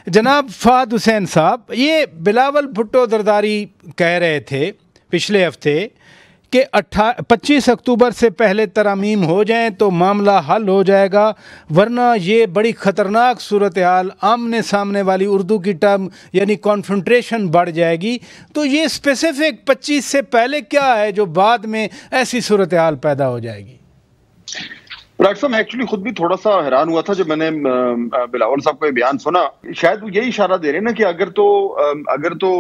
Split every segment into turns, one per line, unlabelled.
جناب فہد حسین صاحب، یہ بلاول بھٹو زرداری کہہ رہے تھے پچھلے ہفتے کہ 25 اکتوبر سے پہلے ترامیم ہو جائیں تو معاملہ حل ہو جائے گا، ورنہ یہ بڑی خطرناک صورتحال، آمنے سامنے والی اردو کی ٹرم یعنی کانفرنٹریشن بڑھ جائے گی۔ تو یہ اسپیسیفک 25 سے پہلے کیا ہے جو بعد میں ایسی صورتحال پیدا ہو جائے گی؟
ڈاکٹر صاحب میں ایکچولی خود بھی تھوڑا سا حیران ہوا تھا جب میں نے بلاول صاحب کا یہ بیان سنا۔ شاید وہ یہی اشارہ دے رہے ہیں نا کہ اگر تو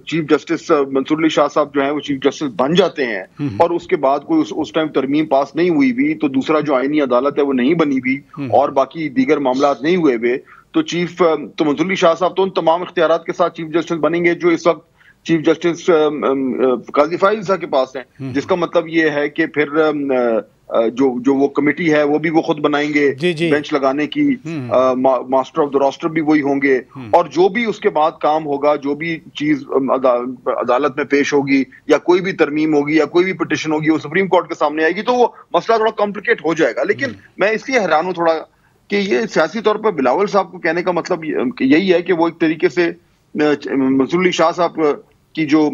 چیف جسٹس منصور علی شاہ صاحب جو ہیں وہ چیف جسٹس بن جاتے ہیں اور اس کے بعد کوئی اس ٹائم ترمیم پاس نہیں ہوئی بھی، تو دوسرا جو آئینی عدالت ہے وہ نہیں بنی بھی اور باقی دیگر معاملات نہیں ہوئے ہوئے، تو منصور علی شاہ صاحب تو ان تمام اختیارات کے ساتھ چیف جسٹس بنیں گے جو اس وقت چیف جسٹس قاضی فائز صاحب کے پاس ہیں، جس کا مطلب یہ ہے کہ پھر جو وہ کمیٹی ہے وہ بھی وہ خود بنائیں گے بینچ لگانے کی، ماسٹر آف دا راسٹر بھی وہی ہوں گے، اور جو بھی اس کے بعد کام ہوگا، جو بھی چیز عدالت میں پیش ہوگی یا کوئی بھی ترمیم ہوگی یا کوئی بھی پٹیشن ہوگی وہ سپریم کورٹ کے سامنے آئے گی، تو وہ مسئلہ تھوڑا کمپلیکیٹ ہو جائے گا۔ لیکن میں اس لیے حیران ہوں تھوڑا کہ یہ سیاسی طور پر بلاول صاحب کو کہنے کا مطلب یہی ہے کہ وہ ایک طریقے سے منصور علی شاہ صاحب کی جو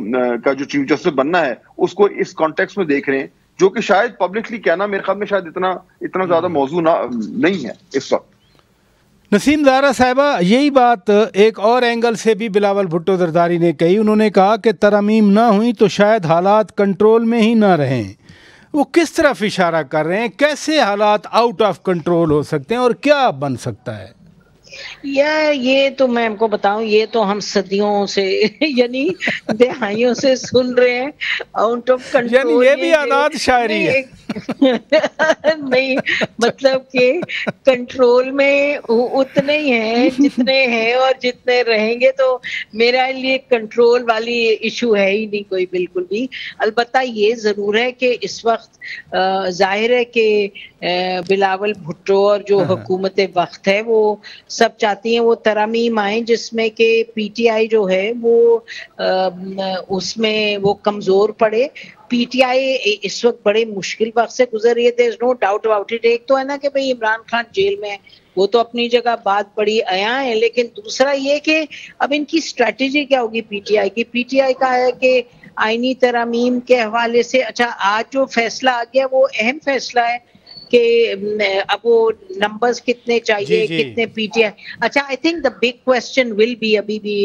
چیف جسٹس بننا ہے اس کو اس کانٹیکس میں دیکھ رہے ہیں، جو کہ شاید پبلکلی کہنا میرے خیال میں شاید اتنا زیادہ موضوع نہیں ہے اس وقت۔
نسیم زہرا صاحبہ، یہی بات ایک اور اینگل سے بھی بلاول بھٹو زرداری نے کہی۔ انہوں نے کہا کہ ترامیم نہ ہوئی تو شاید حالات کنٹرول میں ہی نہ رہیں۔ وہ کس طرف اشارہ کر رہے ہیں؟ کیسے حالات آؤٹ آف کنٹرول ہو سکتے ہیں اور کیا بن سکتا ہے؟
یہ تو میں آپ کو بتاؤں، یہ تو ہم صدیوں سے یعنی دہائیوں سے سن رہے ہیں آؤٹ آف کنٹرول،
یعنی یہ بھی آزاد شاعری ہے
نہیں، مطلب کہ کنٹرول میں اتنے ہی ہیں جتنے ہیں اور جتنے رہیں گے، تو میرا لیے کنٹرول والی ایشو ہے ہی نہیں کوئی بالکل بھی۔ البتہ یہ ضرور ہے کہ اس وقت ظاہر ہے کہ بلاول بھٹو اور جو حکومت وقت ہے وہ سب چاہتی ہیں وہ ترامیم آئیں جس میں کہ پی ٹی آئی جو ہے وہ اس میں وہ کمزور پڑے۔ پی ٹی آئی اس وقت بڑے مشکل وقت سے گزر رہی ہے، there is no doubt about it۔ ایک تو ہے نا کہ بھئی عمران خان جیل میں ہے، وہ تو اپنی جگہ بات بڑی عیاں ہے، لیکن دوسرا یہ کہ اب ان کی اسٹریٹجی کیا ہوگی پی ٹی آئی کی۔ پی ٹی آئی کا ہے کہ آئینی ترامیم کے حوالے سے اچھا آج جو فیصلہ آ گیا وہ اہم فیصلہ ہے کہ اب وہ نمبرز کتنے چاہیے، کتنے پی ٹی آئی۔ اچھا I think the big question will be ابھی بھی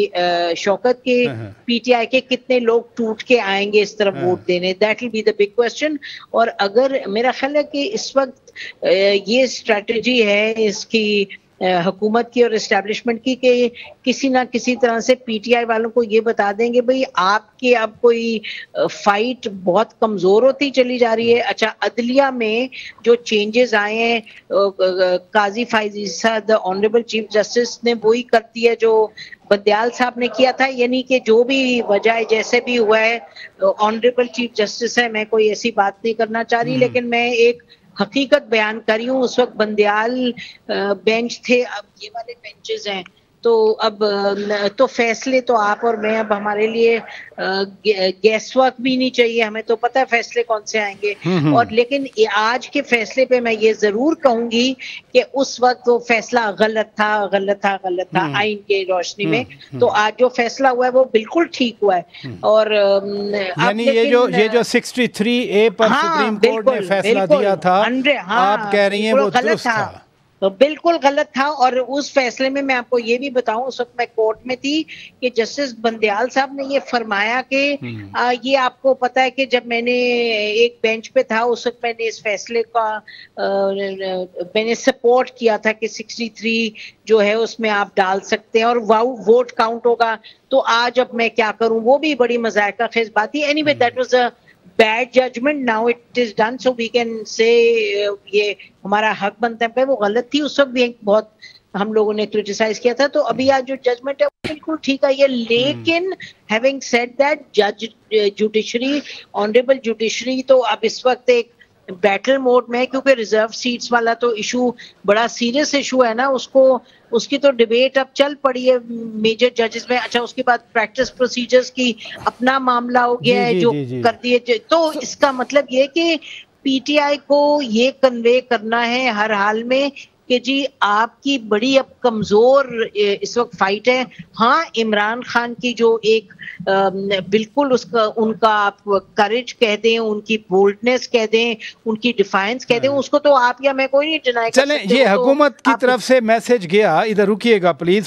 شوکت کے پی ٹی آئی کے کتنے لوگ ٹوٹ کے آئیں گے اس طرف ووٹ دینے، that will be the big question. اور اگر میرا خیال ہے کہ اس وقت یہ اسٹریٹجی ہے اس کی حکومت کی اور اسٹیبلشمنٹ کی کہ کسی نہ کسی طرح سے پی ٹی آئی والوں کو یہ بتا دیں گے بھئی آپ کی اب کوئی فائٹ بہت کمزور ہوتی چلی جا رہی ہے۔ اچھا عدلیہ میں جو چینجز آئے ہیں، قاضی فائز عیسیٰ دا آنریبل چیف جسٹس نے وہی کرتی ہے جو بندیال صاحب نے کیا تھا، یعنی کہ جو بھی وجہ ہے جیسے بھی ہوا ہے آنریبل چیف جسٹس ہے، میں کوئی ایسی بات نہیں کرنا چاہ رہی، لیکن میں ایک حقیقت بیان کر رہی ہوں۔ اس وقت بندیال بینچ تھے، اب یہ والے بینچز ہیں، تو اب تو فیصلے تو آپ اور میں اب ہمارے لیے گیس ورک بھی نہیں چاہیے، ہمیں تو پتہ ہے فیصلے کون سے آئیں گے۔ اور لیکن آج کے فیصلے پہ میں یہ ضرور کہوں گی کہ اس وقت وہ فیصلہ غلط تھا آئین کے روشنی میں، تو آج جو فیصلہ ہوا ہے وہ بالکل ٹھیک ہوا ہے۔ اور
یعنی یہ جو 63A پر سپریم کورٹ نے فیصلہ دیا تھا، آپ کہہ رہی ہیں وہ درست تھا؟
بالکل غلط تھا۔ اور اس فیصلے میں آپ کو یہ بھی بتاؤں، اس وقت میں کورٹ میں تھی کہ جسٹس بندیال صاحب نے یہ فرمایا کہ یہ آپ کو پتا ہے کہ جب میں نے ایک بینچ پہ تھا اس وقت میں نے اس فیصلے کا میں نے سپورٹ کیا تھا کہ 63 جو ہے اس میں آپ ڈال سکتے ہیں اور ووٹ کاؤنٹ ہوگا، تو آج اب میں کیا کروں، وہ بھی بڑی مذائقہ خیز بات تھی۔ Any way that was a bad judgment, now it is done, so we can say یہ ہمارا حق بنتا ہے۔ وہ غلط تھی اس وقت بھی، بہت ہم لوگوں نے کرٹیسائز کیا تھا، تو ابھی آج جو ججمنٹ ہے وہ بالکل ٹھیک ہے۔ لیکن having said that جج جوڈیشری آنریبل جوڈیشری تو اب اس وقت ایک بیٹل موڈ میں ہے، کیونکہ ریزرو سیٹس والا تو ایشو بڑا سیریس ایشو ہے نا، اس کی تو ڈیبیٹ اب چل پڑی ہے میجر ججز میں۔ اچھا اس کے بعد پریکٹس پروسیجرز کی اپنا معاملہ ہو گیا ہے جو کر دیے، تو اس کا مطلب یہ کہ پی ٹی آئی کو یہ کنوے کرنا ہے ہر حال میں کہ جی آپ کی بڑی اب کمزور اس وقت فائٹ ہے. ہاں عمران خان کی جو ایک بالکل ان کا آپ کریج کہہ دیں, ان کی بولڈنس کہہ دیں, ان کی ڈیفائنس کہہ دیں, اس کو تو آپ یا میں کوئی نہیں ڈینائی کر
چلیں
سکتے.
یہ حکومت کی طرف سے میسج گیا, ادھر رکیے گا پلیز.